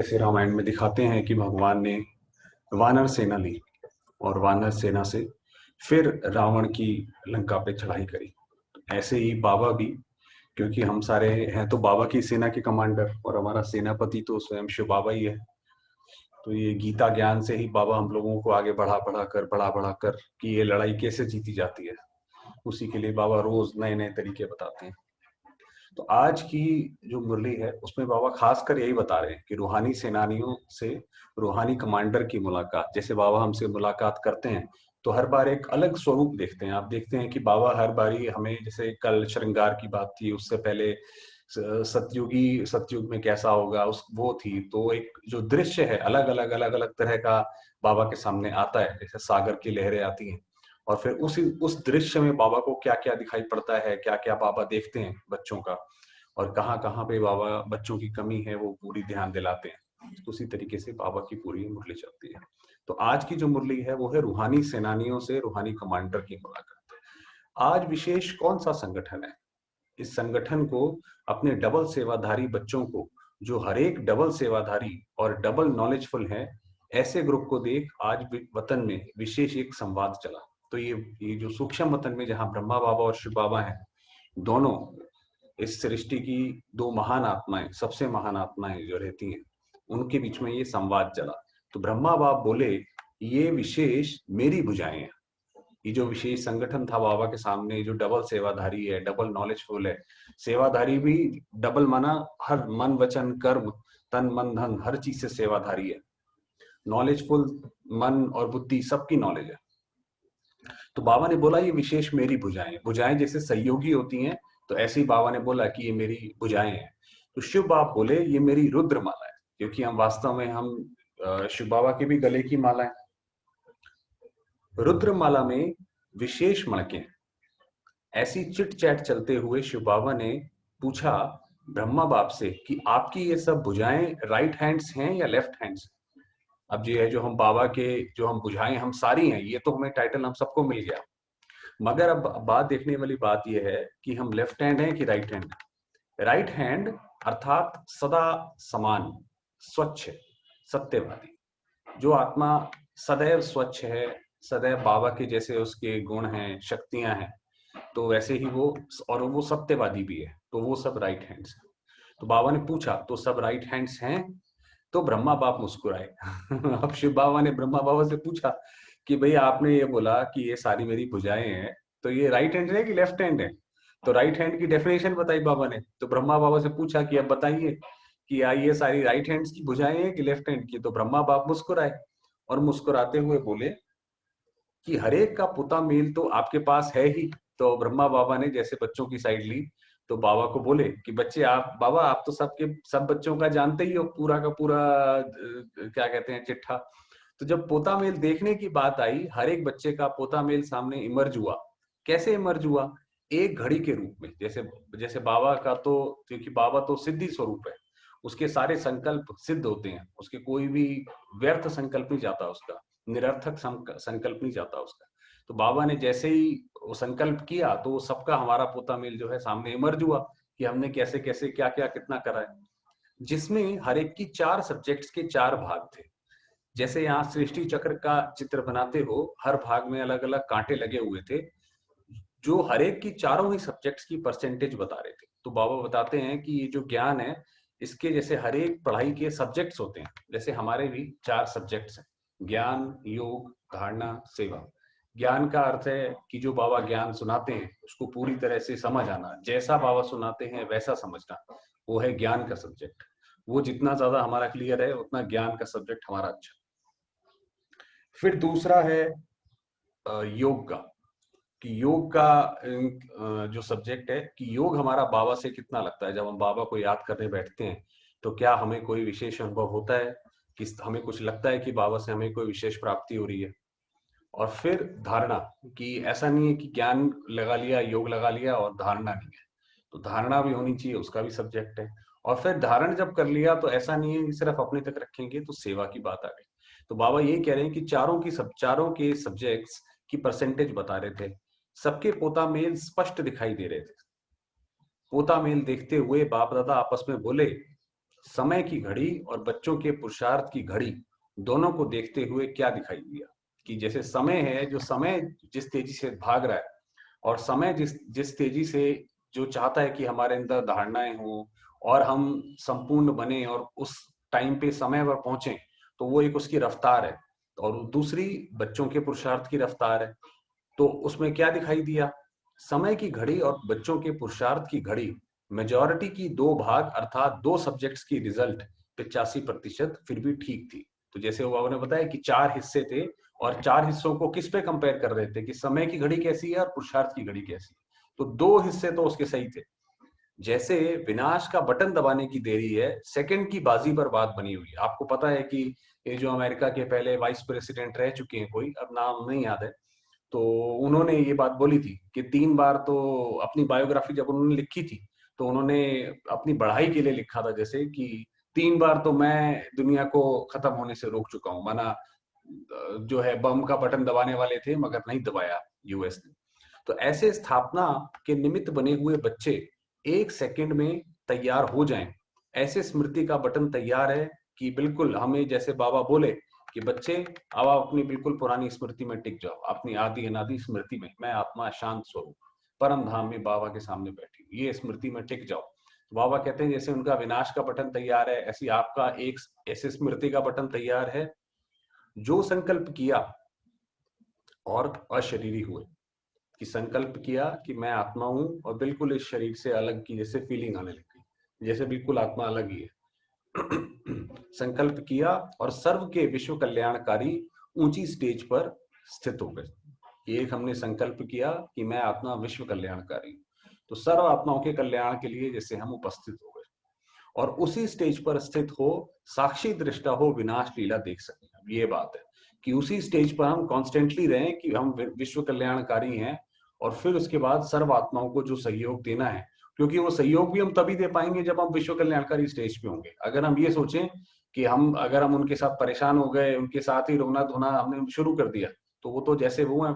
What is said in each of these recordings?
जैसे रामायण में दिखाते हैं कि भगवान ने वानर सेना ली और वानर सेना से फिर रावण की लंका पे चढ़ाई करी। ऐसे ही बाबा भी, क्योंकि हम सारे हैं तो बाबा की सेना के कमांडर और हमारा सेनापति तो स्वयं शिव बाबा ही है। तो ये गीता ज्ञान से ही बाबा हम लोगों को आगे बढ़ा बढ़ा कर कि ये लड़ाई कैसे जीती जाती है, उसी के लिए बाबा रोज नए नए तरीके बताते हैं। तो आज की जो मुरली है उसमें बाबा खासकर यही बता रहे हैं कि रूहानी सेनानियों से रूहानी कमांडर की मुलाकात, जैसे बाबा हमसे मुलाकात करते हैं तो हर बार एक अलग स्वरूप देखते हैं। आप देखते हैं कि बाबा हर बारी हमें, जैसे कल श्रृंगार की बात थी, उससे पहले सतयुग में कैसा होगा उस वो थी, तो एक जो दृश्य है अलग अलग तरह का बाबा के सामने आता है, जैसे सागर की लहरें आती हैं। और फिर उस दृश्य में बाबा को क्या क्या दिखाई पड़ता है, क्या क्या बाबा देखते हैं बच्चों का, और कहाँ कहाँ पे बाबा बच्चों की कमी है वो पूरी ध्यान दिलाते हैं। तो उसी तरीके से बाबा की पूरी मुरली चलती है। तो आज की जो मुरली है वो है रूहानी सेनानियों से रूहानी कमांडर की मुलाकात। आज विशेष कौन सा संगठन है, इस संगठन को अपने डबल सेवाधारी बच्चों को, जो हर एक डबल सेवाधारी और डबल नॉलेजफुल है, ऐसे ग्रुप को देख आज वतन में विशेष एक संवाद चला। तो ये जो सूक्ष्म वतन में जहाँ ब्रह्मा बाबा और शिव बाबा हैं, दोनों इस सृष्टि की दो महान आत्माएं, सबसे महान आत्माएं जो रहती हैं, उनके बीच में ये संवाद चला। तो ब्रह्मा बाप बोले, ये विशेष मेरी भुजाएं हैं। ये जो विशेष संगठन था बाबा के सामने, जो डबल सेवाधारी है, डबल नॉलेजफुल है, सेवाधारी भी डबल माना, हर मन वचन कर्म तन मन धन हर चीज से सेवाधारी है। नॉलेजफुल, मन और बुद्धि सबकी नॉलेज है। तो बाबा ने बोला ये विशेष मेरी भुजाएं, भुजाएं जैसे सहयोगी होती हैं, तो ऐसे ही बाबा ने बोला कि ये मेरी भुजाएं हैं। तो शिव बाप बोले ये मेरी रुद्र माला है, क्योंकि हम वास्तव में हम शिव बाबा के भी गले की माला है। रुद्र माला में विशेष मणके हैं। ऐसी चिट चैट चलते हुए शिव बाबा ने पूछा ब्रह्मा बाप से कि आपकी ये सब भुजाएं राइट हैंड्स हैं या लेफ्ट हैंड्स। अब ये है जो हम बाबा के, जो हम बुझाएं हम सारी हैं, ये तो हमें टाइटल हम सबको मिल गया, मगर अब बात देखने वाली बात यह है कि हम लेफ्ट हैंड हैं कि राइट हैंड। राइट हैंड अर्थात सदा समान, स्वच्छ, सत्यवादी, जो आत्मा सदैव स्वच्छ है, सदैव बाबा के जैसे उसके गुण हैं, शक्तियां हैं, तो वैसे ही वो, और वो सत्यवादी भी है, तो वो सब राइट हैंड्स हैं। तो बाबा ने पूछा तो सब राइट हैंड्स हैं? तो ब्रह्मा बाप मुस्कुराए। अब शिव बाबा ने ब्रह्मा बाबा से पूछा कि भाई आपने ये बोला कि ये सारी मेरी भुजाएं हैं, तो ये राइट हैंड है कि लेफ्ट हैंड है? तो राइट हैंड की डेफिनेशन बताई बाबा ने। तो ब्रह्मा बाबा से पूछा कि अब बताइए कि या ये सारी राइट हैंड्स की भुजाएं हैं कि लेफ्ट हैंड की? तो ब्रह्मा बाप मुस्कुराए और मुस्कुराते हुए बोले कि हर एक का पुता मेल तो आपके पास है ही। तो ब्रह्मा बाबा ने जैसे बच्चों की साइड ली, तो बाबा को बोले कि बच्चे, आप बाबा आप तो सबके सब बच्चों का जानते ही हो, पूरा का पूरा क्या कहते हैं, चिट्ठा। तो जब पोता मेल देखने की बात आई, हर एक बच्चे का पोता मेल सामने इमर्ज हुआ। कैसे इमर्ज हुआ? एक घड़ी के रूप में। जैसे जैसे बाबा का तो, क्योंकि बाबा तो सिद्धि स्वरूप है, उसके सारे संकल्प सिद्ध होते हैं, उसके कोई भी व्यर्थ संकल्प नहीं जाता उसका, निरर्थक संकल्प नहीं जाता उसका। तो बाबा ने जैसे ही वो संकल्प किया तो सबका हमारा पोता मेल जो है सामने इमर्ज हुआ कि हमने कैसे कैसे क्या क्या कितना करा है, जिसमें हर एक की चार सब्जेक्ट्स के चार भाग थे। जैसे यहाँ सृष्टि चक्र का चित्र बनाते हो, हर भाग में अलग अलग कांटे लगे हुए थे, जो हर एक की चारों ही सब्जेक्ट्स की परसेंटेज बता रहे थे। तो बाबा बताते हैं कि ये जो ज्ञान है, इसके जैसे हर एक पढ़ाई के सब्जेक्ट्स होते हैं, जैसे हमारे भी चार सब्जेक्ट्स हैं, ज्ञान, योग, धारणा, सेवा। ज्ञान का अर्थ है कि जो बाबा ज्ञान सुनाते हैं उसको पूरी तरह से समझ आना, जैसा बाबा सुनाते हैं वैसा समझना, वो है ज्ञान का सब्जेक्ट। वो जितना ज्यादा हमारा क्लियर है उतना ज्ञान का सब्जेक्ट हमारा अच्छा। फिर दूसरा है योग का, कि योग का जो सब्जेक्ट है कि योग हमारा बाबा से कितना लगता है। जब हम बाबा को याद करने बैठते हैं तो क्या हमें कोई विशेष अनुभव होता है, कि हमें कुछ लगता है कि बाबा से हमें कोई विशेष प्राप्ति हो रही है। और फिर धारणा, कि ऐसा नहीं है कि ज्ञान लगा लिया, योग लगा लिया और धारणा नहीं है, तो धारणा भी होनी चाहिए, उसका भी सब्जेक्ट है। और फिर धारण जब कर लिया तो ऐसा नहीं है कि सिर्फ अपने तक रखेंगे, तो सेवा की बात आ गई। तो बाबा ये कह रहे हैं कि चारों के सब्जेक्ट्स की परसेंटेज बता रहे थे। सबके पोता मेल स्पष्ट दिखाई दे रहे थे। पोता मेल देखते हुए बाप दादा आपस में बोले समय की घड़ी और बच्चों के पुरुषार्थ की घड़ी दोनों को देखते हुए क्या दिखाई दिया? कि जैसे समय है, जो समय जिस तेजी से भाग रहा है और समय जिस जिस तेजी से जो चाहता है कि हमारे अंदर धारणाएं हों और हम संपूर्ण बने और उस टाइम पे समय पर पहुंचे, तो वो एक उसकी रफ्तार है। और दूसरी बच्चों के पुरुषार्थ की रफ्तार है। तो उसमें क्या दिखाई दिया? समय की घड़ी और बच्चों के पुरुषार्थ की घड़ी, मेजॉरिटी की दो भाग अर्थात दो सब्जेक्ट्स की रिजल्ट 85% फिर भी ठीक थी। तो जैसे वो आपने बताया कि चार हिस्से थे और चार हिस्सों को किस पे कंपेयर कर रहे थे कि समय की घड़ी कैसी है और पुरुषार्थ की घड़ी कैसी है। तो दो हिस्से तो उसके सही थे। जैसे विनाश का बटन दबाने की देरी है, सेकंड की बाजी पर बात बनी हुई है। आपको पता है कि ये जो अमेरिका के पहले वाइस प्रेसिडेंट रह चुके हैं, कोई अब नाम नहीं याद है, तो उन्होंने ये बात बोली थी कि 3 बार तो अपनी बायोग्राफी जब उन्होंने लिखी थी, तो उन्होंने अपनी बढ़ाई के लिए लिखा था जैसे कि 3 बार तो मैं दुनिया को खत्म होने से रोक चुका हूँ। माना जो है बम का बटन दबाने वाले थे मगर नहीं दबाया यूएस ने। तो ऐसे स्थापना के निमित्त बने हुए बच्चे 1 सेकंड में तैयार हो जाएं, ऐसे स्मृति का बटन तैयार है कि बिल्कुल हमें जैसे बाबा बोले कि बच्चे अब आप अपनी बिल्कुल पुरानी स्मृति में टिक जाओ, अपनी आदि अनादि स्मृति में, मैं आत्मा शांत स्वरूप परम धाम में बाबा के सामने बैठी हूँ, ये स्मृति में टिक जाओ। तो बाबा कहते हैं जैसे उनका विनाश का बटन तैयार है, ऐसी आपका एक ऐसे स्मृति का बटन तैयार है। जो संकल्प किया और अशरीरी हुए, कि संकल्प किया कि मैं आत्मा हूं और बिल्कुल इस शरीर से अलग की जैसे फीलिंग आने लगी, जैसे बिल्कुल आत्मा अलग ही है। संकल्प किया और सर्व के विश्व कल्याणकारी ऊंची स्टेज पर स्थित हो गए। एक हमने संकल्प किया कि मैं आत्मा विश्व कल्याणकारी हूं, तो सर्व आत्माओं के कल्याण के लिए जैसे हम उपस्थित हो गए और उसी स्टेज पर स्थित हो, साक्षी दृष्टा हो, विनाश लीला देख सके। अब ये बात है कि उसी स्टेज पर हम कॉन्स्टेंटली रहें कि हम विश्व कल्याणकारी हैं और फिर उसके बाद सर्व आत्माओं को जो सहयोग देना है, क्योंकि वो सहयोग भी हम तभी दे पाएंगे जब हम विश्व कल्याणकारी स्टेज पे होंगे। अगर हम ये सोचें कि अगर हम उनके साथ परेशान हो गए, उनके साथ ही रोना धोना हमने शुरू कर दिया, तो वो तो जैसे वो हैं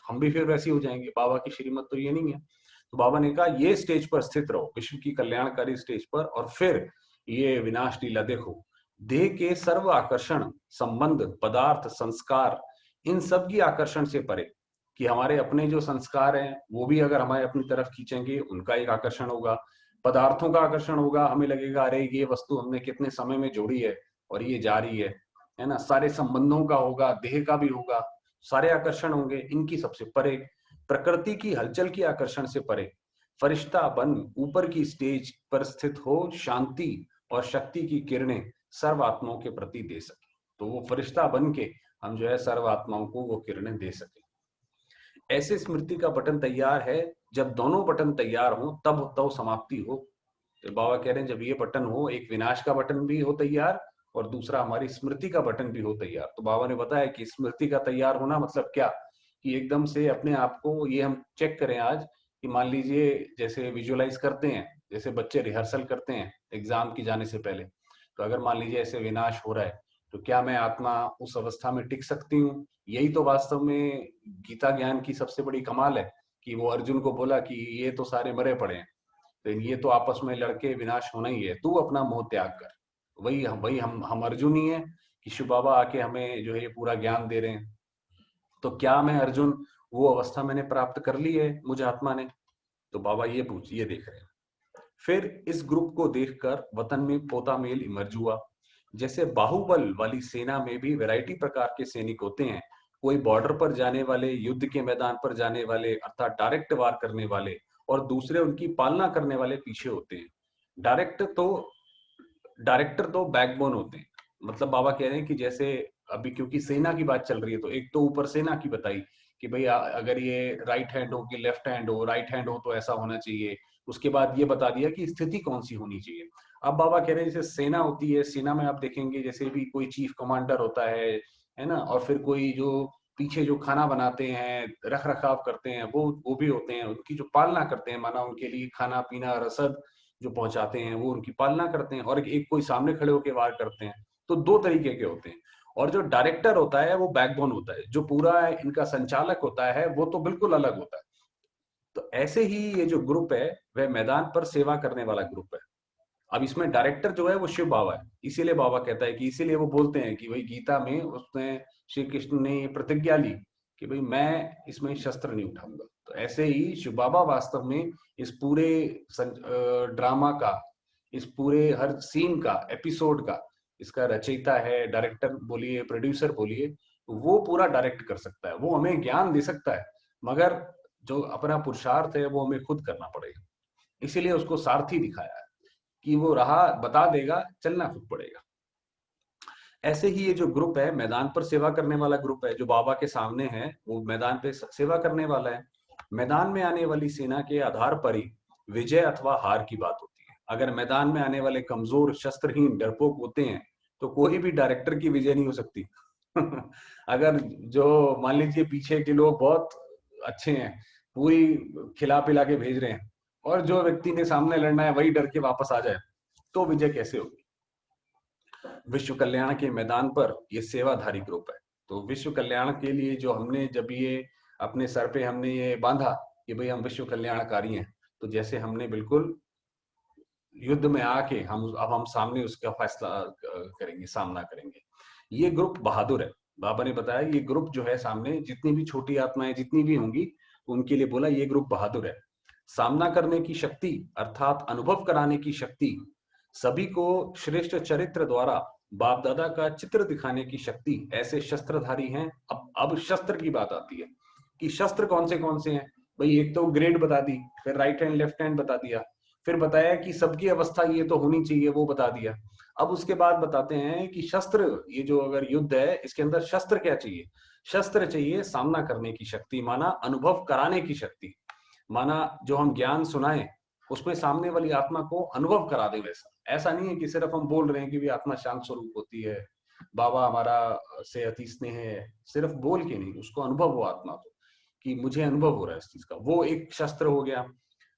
हम भी फिर वैसे ही हो जाएंगे। बाबा की श्रीमत तो ये नहीं है। तो बाबा ने कहा ये स्टेज पर स्थित रहो, विश्व की कल्याणकारी स्टेज पर, और फिर ये विनाश लीला देखो। देह के सर्व आकर्षण, संबंध, पदार्थ, संस्कार, इन सब की आकर्षण से परे, कि हमारे अपने जो संस्कार हैं वो भी अगर हमारे अपनी तरफ खींचेंगे, उनका एक आकर्षण होगा। पदार्थों का आकर्षण होगा, हमें लगेगा अरे ये वस्तु हमने कितने समय में जोड़ी है और ये जा रही है ना। सारे संबंधों का होगा, देह का भी होगा, सारे आकर्षण होंगे, इनकी सबसे परे। प्रकृति की हलचल की आकर्षण से परे फरिश्ता बन ऊपर की स्टेज पर स्थित हो, शांति और शक्ति की किरणें सर्व आत्माओं के प्रति दे सके। तो वो फरिश्ता बन के हम जो है सर्व आत्माओं को वो किरणें दे सके। ऐसे स्मृति का बटन तैयार है। जब दोनों बटन तैयार हो तब तो समाप्ति हो। तो बाबा कह रहे हैं जब ये बटन हो, एक विनाश का बटन भी हो तैयार और दूसरा हमारी स्मृति का बटन भी हो तैयार। तो बाबा ने बताया कि स्मृति का तैयार होना मतलब क्या, कि एकदम से अपने आप को ये हम चेक करें आज, कि मान लीजिए जैसे विजुअलाइज करते हैं, जैसे बच्चे रिहर्सल करते हैं एग्जाम की जाने से पहले, तो अगर मान लीजिए ऐसे विनाश हो रहा है, तो क्या मैं आत्मा उस अवस्था में टिक सकती हूँ? यही तो वास्तव में गीता ज्ञान की सबसे बड़ी कमाल है, कि वो अर्जुन को बोला कि ये तो सारे मरे पड़े हैं, तो ये तो आपस में लड़के विनाश होना ही है, तू अपना मोह त्याग कर। वही हम अर्जुन ही है कि शिव बाबा आके हमें जो है पूरा ज्ञान दे रहे हैं। तो क्या मैं अर्जुन वो अवस्था मैंने प्राप्त कर ली है मुझे आत्मा ने? तो बाबा ये देख रहे हैं। फिर इस ग्रुप को देखकर वतन में पोता मेल इमर्ज हुआ। जैसे बाहुबल वाली सेना में भी वैरायटी प्रकार के सैनिक होते हैं। कोई बॉर्डर पर जाने वाले, युद्ध के मैदान पर जाने वाले अर्थात डायरेक्ट वार करने वाले, और दूसरे उनकी पालना करने वाले पीछे होते हैं। डायरेक्ट तो डायरेक्टर तो बैकबोन होते हैं। मतलब बाबा कह रहे हैं कि जैसे अभी क्योंकि सेना की बात चल रही है, तो एक तो ऊपर सेना की बताई कि भाई अगर ये राइट हैंड हो कि लेफ्ट हैंड हो, राइट हैंड हो तो ऐसा होना चाहिए। उसके बाद ये बता दिया कि स्थिति कौन सी होनी चाहिए। अब बाबा कह रहे हैं जैसे सेना होती है, सेना में आप देखेंगे जैसे भी कोई चीफ कमांडर होता है ना, और फिर कोई जो पीछे जो खाना बनाते हैं, रख रखाव करते हैं, वो भी होते हैं, उनकी जो पालना करते हैं, माना उनके लिए खाना पीना रसद जो पहुंचाते हैं, वो उनकी पालना करते हैं, और एक कोई सामने खड़े होकर वार करते हैं। तो दो तरीके के होते हैं। और जो डायरेक्टर होता है वो बैकबोन होता है, जो पूरा इनका संचालक होता है वो तो बिल्कुल अलग होता है। तो ऐसे ही ये जो ग्रुप है वह मैदान पर सेवा करने वाला ग्रुप है। अब इसमें डायरेक्टर जो है वो शिव बाबा है, इसीलिए बाबा कहता है कि इसीलिए वो बोलते हैं कि भाई गीता में उसने श्री कृष्ण ने ये प्रतिज्ञा ली कि भाई मैं इसमें शस्त्र नहीं उठाऊंगा। तो ऐसे ही शिव बाबा वास्तव में इस पूरे ड्रामा का, इस पूरे हर सीन का, एपिसोड का, इसका रचयिता है, डायरेक्टर बोलिए, प्रोड्यूसर बोलिए, तो वो पूरा डायरेक्ट कर सकता है, वो हमें ज्ञान दे सकता है, मगर जो अपना पुरुषार्थ है वो हमें खुद करना पड़ेगा। इसीलिए उसको सारथी दिखाया है कि वो राह बता देगा, चलना खुद पड़ेगा। ऐसे ही ये जो ग्रुप है, मैदान पर सेवा करने वाला ग्रुप है, जो बाबा के सामने है, वो मैदान पे सेवा करने वाला है। मैदान में आने वाली सेना के आधार पर ही विजय अथवा हार की बात होती है। अगर मैदान में आने वाले कमजोर, शस्त्रहीन, डरपोक होते हैं तो कोई भी डायरेक्टर की विजय नहीं हो सकती। अगर जो मान लीजिए पीछे के लोग बहुत अच्छे हैं, पूरी खिला पिला के भेज रहे हैं, और जो व्यक्ति ने सामने लड़ना है वही डर के वापस आ जाए, तो विजय कैसे होगी? विश्व कल्याण के मैदान पर ये सेवाधारी ग्रुप है। तो विश्व कल्याण के लिए जो हमने जब ये अपने सर पे हमने ये बांधा कि भाई हम विश्व कल्याणकारी हैं, तो जैसे हमने बिल्कुल युद्ध में आके हम सामने उसका फैसला करेंगे, सामना करेंगे। ये ग्रुप बहादुर है। बाबा ने बताया ये ग्रुप जो है सामने, जितनी भी छोटी आत्माएं जितनी भी होंगी, उनके लिए बोला ये ग्रुप बहादुर है। सामना करने की शक्ति अर्थात अनुभव कराने की शक्ति, सभी को श्रेष्ठ चरित्र द्वारा बाप दादा का चित्र दिखाने की शक्ति ऐसे शस्त्रधारी हैं। अब शस्त्र की बात आती है कि शस्त्र कौन से हैं। भाई एक तो ग्रेड बता दी, फिर राइट हैंड लेफ्ट हैंड बता दिया, फिर बताया कि सबकी अवस्था ये तो होनी चाहिए, वो बता दिया। अब उसके बाद बताते हैं कि शस्त्र, ये जो अगर युद्ध है इसके अंदर शस्त्र क्या चाहिए? शस्त्र चाहिए सामना करने की शक्ति, माना अनुभव कराने की शक्ति, माना जो हम ज्ञान सुनाएं उसमें सामने वाली आत्मा को अनुभव करा दे। वैसा ऐसा नहीं है कि सिर्फ हम बोल रहे हैं कि भी आत्मा शांत स्वरूप होती है, बाबा हमारा से अति स्नेह है, सिर्फ बोल के नहीं, उसको अनुभव हो आत्मा को कि मुझे अनुभव हो रहा है इस चीज का, वो एक शस्त्र हो गया।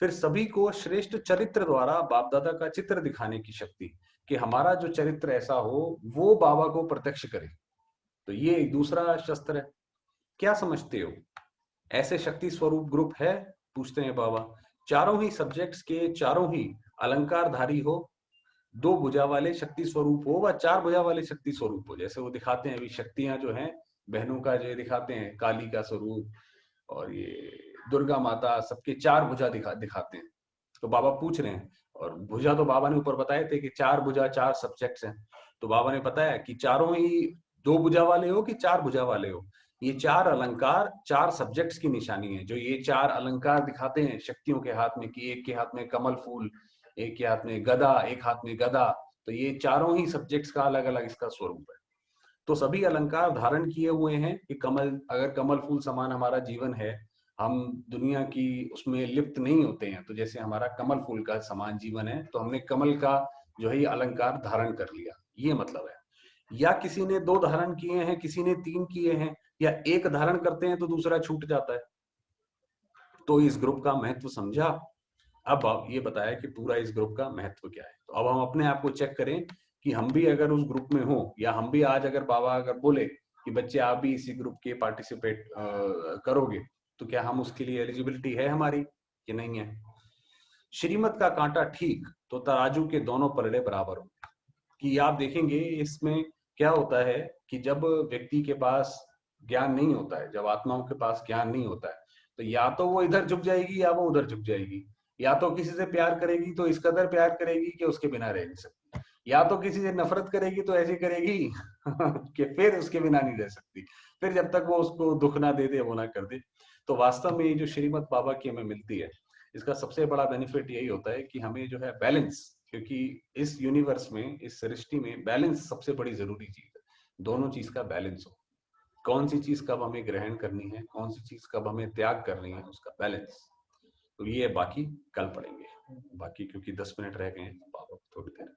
फिर सभी को श्रेष्ठ चरित्र द्वारा बाप दादा का चित्र दिखाने की शक्ति, कि हमारा जो चरित्र ऐसा हो वो बाबा को प्रत्यक्ष करे, तो ये दूसरा शस्त्र है। क्या समझते हो, ऐसे शक्ति स्वरूप ग्रुप है? पूछते हैं बाबा। चारों ही सब्जेक्ट्स के चारों ही अलंकारधारी हो, दो भुजा वाले शक्ति स्वरूप हो व चार भुजा वाले शक्ति स्वरूप हो। जैसे वो दिखाते हैं अभी शक्तियां जो हैं, बहनों का जो दिखाते हैं, काली का स्वरूप और ये दुर्गा माता, सबके चार भुजा दिखाते हैं। तो बाबा पूछ रहे हैं, और भुजा तो बाबा ने ऊपर बताए थे कि चार भुजा चार सब्जेक्ट्स हैं। तो बाबा ने बताया कि चारों ही दो भुजा वाले हो कि चार भुजा वाले हो, ये चार अलंकार चार सब्जेक्ट्स की निशानी है। जो ये चार अलंकार दिखाते हैं शक्तियों के हाथ में, कि एक के हाथ में कमल फूल, एक के हाथ में गदा, एक हाथ में गदा, तो ये चारों ही सब्जेक्ट्स का अलग अलग इसका स्वरूप है। तो सभी अलंकार धारण किए हुए हैं कि कमल, अगर कमल फूल समान हमारा जीवन है, हम दुनिया की उसमें लिप्त नहीं होते हैं, तो जैसे हमारा कमल फूल का समान जीवन है, तो हमने कमल का जो है ये अलंकार धारण कर लिया, ये मतलब है। या किसी ने दो धारण किए हैं, किसी ने तीन किए हैं, या एक धारण करते हैं तो दूसरा छूट जाता है। तो इस ग्रुप का महत्व समझा। अब ये बताया कि पूरा इस ग्रुप का महत्व क्या है। तो अब हम अपने आप को चेक करें कि हम भी अगर उस ग्रुप में हो, या हम भी आज अगर बाबा अगर बोले कि बच्चे आप भी इसी ग्रुप के पार्टिसिपेट करोगे, तो क्या हम उसके लिए एलिजिबिलिटी है हमारी कि नहीं है? श्रीमत का कांटा ठीक तो तराजू के दोनों पलड़े बराबर हो। कि आप देखेंगे इसमें क्या होता है कि जब व्यक्ति के पास ज्ञान नहीं होता है, जब आत्माओं के पास ज्ञान नहीं होता है, तो या तो वो इधर झुक जाएगी या वो उधर झुक जाएगी। या तो किसी से प्यार करेगी तो इस कदर प्यार करेगी कि उसके बिना रह नहीं सकती, या तो किसी से नफरत करेगी तो ऐसी करेगी कि फिर उसके बिना नहीं रह सकती, फिर जब तक वो उसको दुख ना दे दे, वो ना कर दे। तो वास्तव में ये जो श्रीमत बाबा की हमें मिलती है, इसका सबसे बड़ा बेनिफिट यही होता है कि हमें जो है बैलेंस, क्योंकि इस यूनिवर्स में, इस सृष्टि में बैलेंस सबसे बड़ी जरूरी चीज है। दोनों चीज का बैलेंस हो, कौन सी चीज कब हमें ग्रहण करनी है, कौन सी चीज कब हमें त्याग करनी है, उसका बैलेंस। तो ये बाकी कल पढ़ेंगे, बाकी क्योंकि 10 मिनट रह गए हैं, बाबा थोड़ी देर